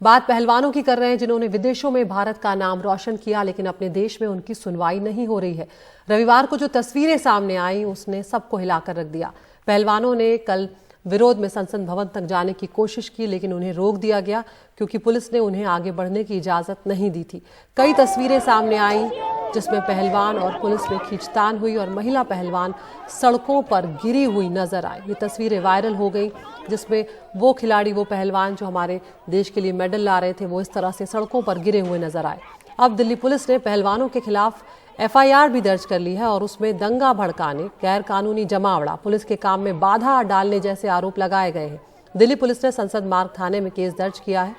बात पहलवानों की कर रहे हैं जिन्होंने विदेशों में भारत का नाम रोशन किया, लेकिन अपने देश में उनकी सुनवाई नहीं हो रही है। रविवार को जो तस्वीरें सामने आई उसने सबको हिलाकर रख दिया। पहलवानों ने कल विरोध में संसद भवन तक जाने की कोशिश की, लेकिन उन्हें रोक दिया गया क्योंकि पुलिस ने उन्हें आगे बढ़ने की इजाजत नहीं दी थी। कई तस्वीरें सामने आई जिसमें पहलवान और पुलिस में खींचतान हुई और महिला पहलवान सड़कों पर गिरी हुई नजर आई। ये तस्वीरें वायरल हो गई जिसमें वो खिलाड़ी, वो पहलवान जो हमारे देश के लिए मेडल ला रहे थे, वो इस तरह से सड़कों पर गिरे हुए नजर आए। अब दिल्ली पुलिस ने पहलवानों के खिलाफ FIR भी दर्ज कर ली है और उसमें दंगा भड़काने, गैर कानूनी जमावड़ा, पुलिस के काम में बाधा डालने जैसे आरोप लगाए गए हैं। दिल्ली पुलिस ने संसद मार्ग थाने में केस दर्ज किया है।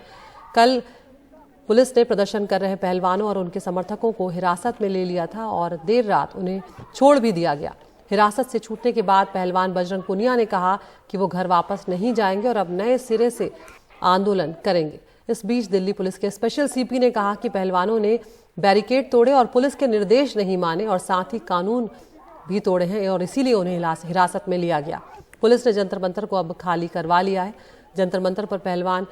कल पुलिस ने प्रदर्शन कर रहे पहलवानों और उनके समर्थकों को हिरासत में ले लिया था और देर रात उन्हें छोड़ भी दिया गया। हिरासत से छूटने के बाद पहलवान बजरंग पुनिया ने कहा कि वो घर वापस नहीं जाएंगे और अब नए सिरे से आंदोलन करेंगे। इस बीच दिल्ली पुलिस के स्पेशल CP ने कहा कि पहलवानों ने बैरिकेड तोड़े और पुलिस के निर्देश नहीं माने और साथ ही कानून भी तोड़े हैं और इसीलिए उन्हें हिरासत में लिया गया। पुलिस ने जंतर मंतर को अब खाली करवा लिया है। जंतर मंतर पर पहलवान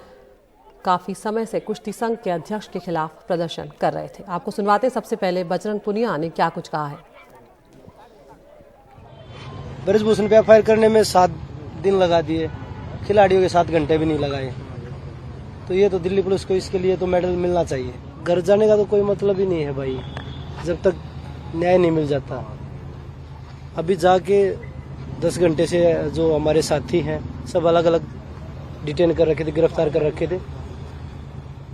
काफी समय से कुश्ती संघ के अध्यक्ष के खिलाफ प्रदर्शन कर रहे थे। आपको सुनवाते सबसे पहले बजरंग पुनिया ने क्या कुछ कहा है। ब्रजभूषण पे FIR करने में 7 दिन लगा दिए, खिलाड़ियों के 7 घंटे भी नहीं लगाए। तो ये तो दिल्ली पुलिस को इसके लिए तो मेडल मिलना चाहिए। घर जाने का तो कोई मतलब ही नहीं है भाई, जब तक न्याय नहीं मिल जाता। अभी जाके 10 घंटे से जो हमारे साथी हैं सब अलग अलग डिटेन कर रखे थे, गिरफ्तार कर रखे थे।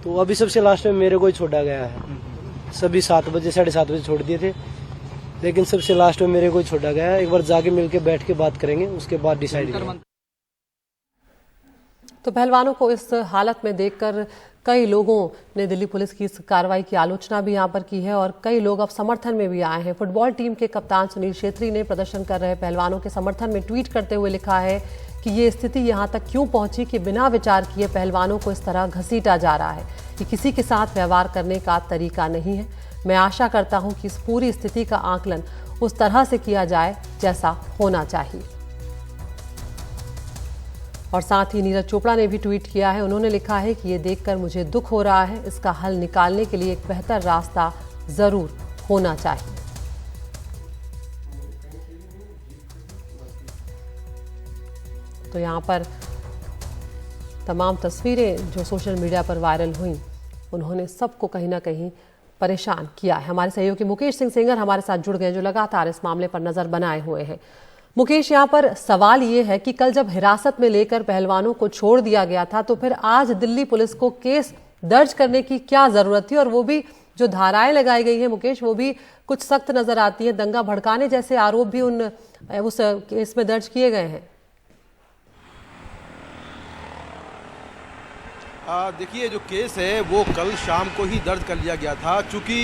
तो अभी सबसे लास्ट में मेरे को ही छोड़ा गया है। सभी 7 बजे 7:30 बजे छोड़ दिए थे, लेकिन सबसे लास्ट में मेरे को ही छोड़ा गया है। एक बार जाके मिलके बैठ के बात करेंगे, उसके बाद डिसाइड करेंगे। तो पहलवानों को इस हालत में देखकर कई लोगों ने दिल्ली पुलिस की इस कार्रवाई की आलोचना भी यहां पर की है और कई लोग अब समर्थन में भी आए हैं। फुटबॉल टीम के कप्तान सुनील छेत्री ने प्रदर्शन कर रहे पहलवानों के समर्थन में ट्वीट करते हुए लिखा है कि ये स्थिति यहां तक क्यों पहुंची कि बिना विचार किए पहलवानों को इस तरह घसीटा जा रहा है। कि किसी के साथ व्यवहार करने का तरीका नहीं है। मैं आशा करता हूं कि इस पूरी स्थिति का आकलन उस तरह से किया जाए जैसा होना चाहिए। और साथ ही नीरज चोपड़ा ने भी ट्वीट किया है। उन्होंने लिखा है कि ये देखकर मुझे दुख हो रहा है, इसका हल निकालने के लिए एक बेहतर रास्ता जरूर होना चाहिए। तो यहाँ पर तमाम तस्वीरें जो सोशल मीडिया पर वायरल हुई, उन्होंने सबको कहीं ना कहीं परेशान किया है। हमारे सहयोगी मुकेश सिंह सेंगर हमारे साथ जुड़ गए जो लगातार इस मामले पर नजर बनाए हुए हैं। मुकेश, यहाँ पर सवाल ये है कि कल जब हिरासत में लेकर पहलवानों को छोड़ दिया गया था तो फिर आज दिल्ली पुलिस को केस दर्ज करने की क्या जरूरत थी? और वो भी जो धाराएं लगाई गई है मुकेश, वो भी कुछ सख्त नजर आती है। दंगा भड़काने जैसे आरोप भी उस केस में दर्ज किए गए हैं। देखिए, जो केस है वो कल शाम को ही दर्ज कर लिया गया था। चूँकि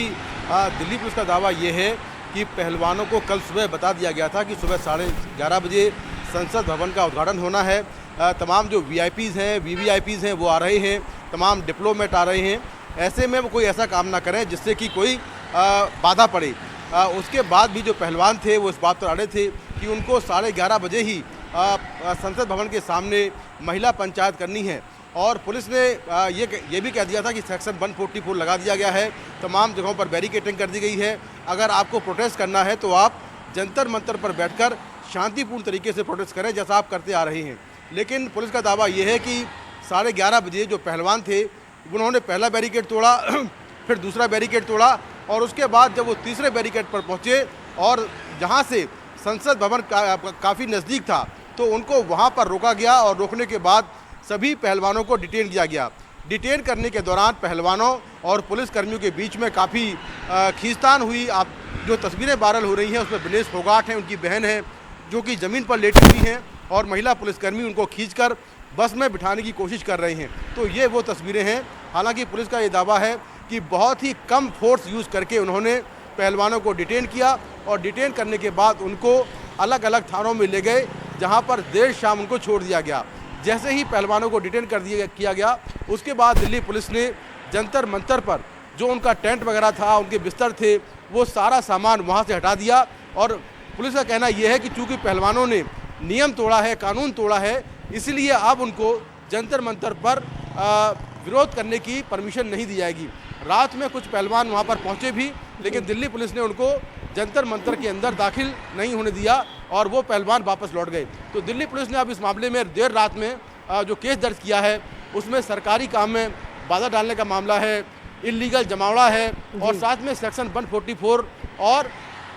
दिल्ली पुलिस का दावा ये है कि पहलवानों को कल सुबह बता दिया गया था कि सुबह 11:30 बजे संसद भवन का उद्घाटन होना है। तमाम जो VIPs हैं, VVIPs हैं, वो आ रहे हैं, तमाम डिप्लोमेट आ रहे हैं। ऐसे में वो कोई ऐसा काम ना करें जिससे कि कोई बाधा पड़े। उसके बाद भी जो पहलवान थे वो इस बात पर अड़े थे कि उनको 11:30 बजे ही संसद भवन के सामने महिला पंचायत करनी है। और पुलिस ने ये भी कह दिया था कि सेक्शन 144 लगा दिया गया है, तमाम जगहों पर बैरिकेडिंग कर दी गई है। अगर आपको प्रोटेस्ट करना है तो आप जंतर मंतर पर बैठकर शांतिपूर्ण तरीके से प्रोटेस्ट करें जैसा आप करते आ रहे हैं। लेकिन पुलिस का दावा ये है कि 11:30 बजे जो पहलवान थे उन्होंने पहला बैरिकेड तोड़ा, फिर दूसरा बैरिकेड तोड़ा और उसके बाद जब वो तीसरे बैरिकेड पर पहुँचे और जहाँ से संसद भवन काफ़ी नज़दीक था तो उनको वहाँ पर रोका गया और रोकने के बाद सभी पहलवानों को डिटेन किया गया। डिटेन करने के दौरान पहलवानों और पुलिस कर्मियों के बीच में काफ़ी खींचतान हुई। आप जो तस्वीरें वायरल हो रही हैं उसमें विनेश फोगाट हैं, उनकी बहन है, जो कि ज़मीन पर लेटी हुई हैं और महिला पुलिसकर्मी उनको खींचकर बस में बिठाने की कोशिश कर रहे हैं। तो ये वो तस्वीरें हैं। हालांकि पुलिस का ये दावा है कि बहुत ही कम फोर्स यूज़ करके उन्होंने पहलवानों को डिटेन किया और डिटेन करने के बाद उनको अलग अलग थानों में ले गए जहाँ पर देर शाम उनको छोड़ दिया गया। जैसे ही पहलवानों को डिटेन किया गया उसके बाद दिल्ली पुलिस ने जंतर मंतर पर जो उनका टेंट वगैरह था, उनके बिस्तर थे, वो सारा सामान वहाँ से हटा दिया। और पुलिस का कहना यह है कि चूँकि पहलवानों ने नियम तोड़ा है, कानून तोड़ा है, इसलिए अब उनको जंतर मंतर पर विरोध करने की परमिशन नहीं दी जाएगी। रात में कुछ पहलवान वहां पर पहुंचे भी, लेकिन दिल्ली पुलिस ने उनको जंतर मंतर के अंदर दाखिल नहीं होने दिया और वो पहलवान वापस लौट गए। तो दिल्ली पुलिस ने अब इस मामले में देर रात में जो केस दर्ज किया है उसमें सरकारी काम में बाधा डालने का मामला है, इलीगल जमावड़ा है और साथ में सेक्शन 144 और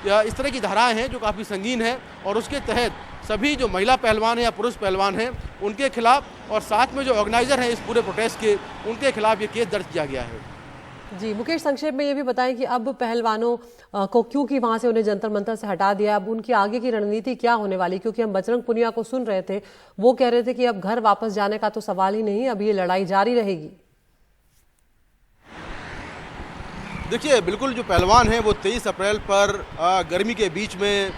इस तरह की धाराएं हैं जो काफ़ी संगीन है और उसके तहत सभी जो महिला पहलवान हैं या पुरुष पहलवान हैं उनके खिलाफ और साथ में जो ऑर्गेनाइजर हैं इस पूरे प्रोटेस्ट के उनके खिलाफ ये केस दर्ज किया गया है। जी मुकेश, संक्षेप में ये भी बताएं कि अब पहलवानों को क्योंकि वहां से उन्हें जंतर मंतर से हटा दिया, अब उनकी आगे की रणनीति क्या होने वाली? क्योंकि हम बजरंग पुनिया को सुन रहे थे, वो कह रहे थे कि अब घर वापस जाने का तो सवाल ही नहीं, अब ये लड़ाई जारी रहेगी। देखिए बिल्कुल जो पहलवान हैं वो 23 अप्रैल पर गर्मी के बीच में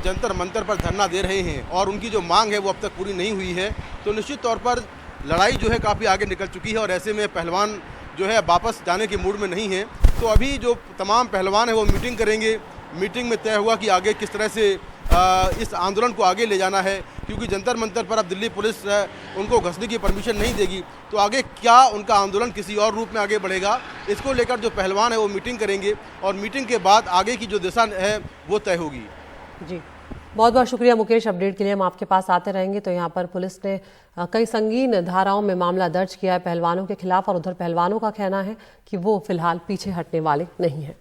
जंतर मंतर पर धरना दे रहे हैं और उनकी जो मांग है वो अब तक पूरी नहीं हुई है। तो निश्चित तौर पर लड़ाई जो है काफ़ी आगे निकल चुकी है और ऐसे में पहलवान जो है वापस जाने के मूड में नहीं है। तो अभी जो तमाम पहलवान हैं वो मीटिंग करेंगे। मीटिंग में तय हुआ कि आगे किस तरह से इस आंदोलन को आगे ले जाना है, क्योंकि जंतर मंतर पर अब दिल्ली पुलिस उनको घुसने की परमिशन नहीं देगी। तो आगे क्या उनका आंदोलन किसी और रूप में आगे बढ़ेगा, इसको लेकर जो पहलवान है वो मीटिंग करेंगे और मीटिंग के बाद आगे की जो दिशा है वो तय होगी। जी बहुत बहुत शुक्रिया मुकेश, अपडेट के लिए हम आपके पास आते रहेंगे। तो यहाँ पर पुलिस ने कई संगीन धाराओं में मामला दर्ज किया है पहलवानों के खिलाफ और उधर पहलवानों का कहना है कि वो फिलहाल पीछे हटने वाले नहीं हैं।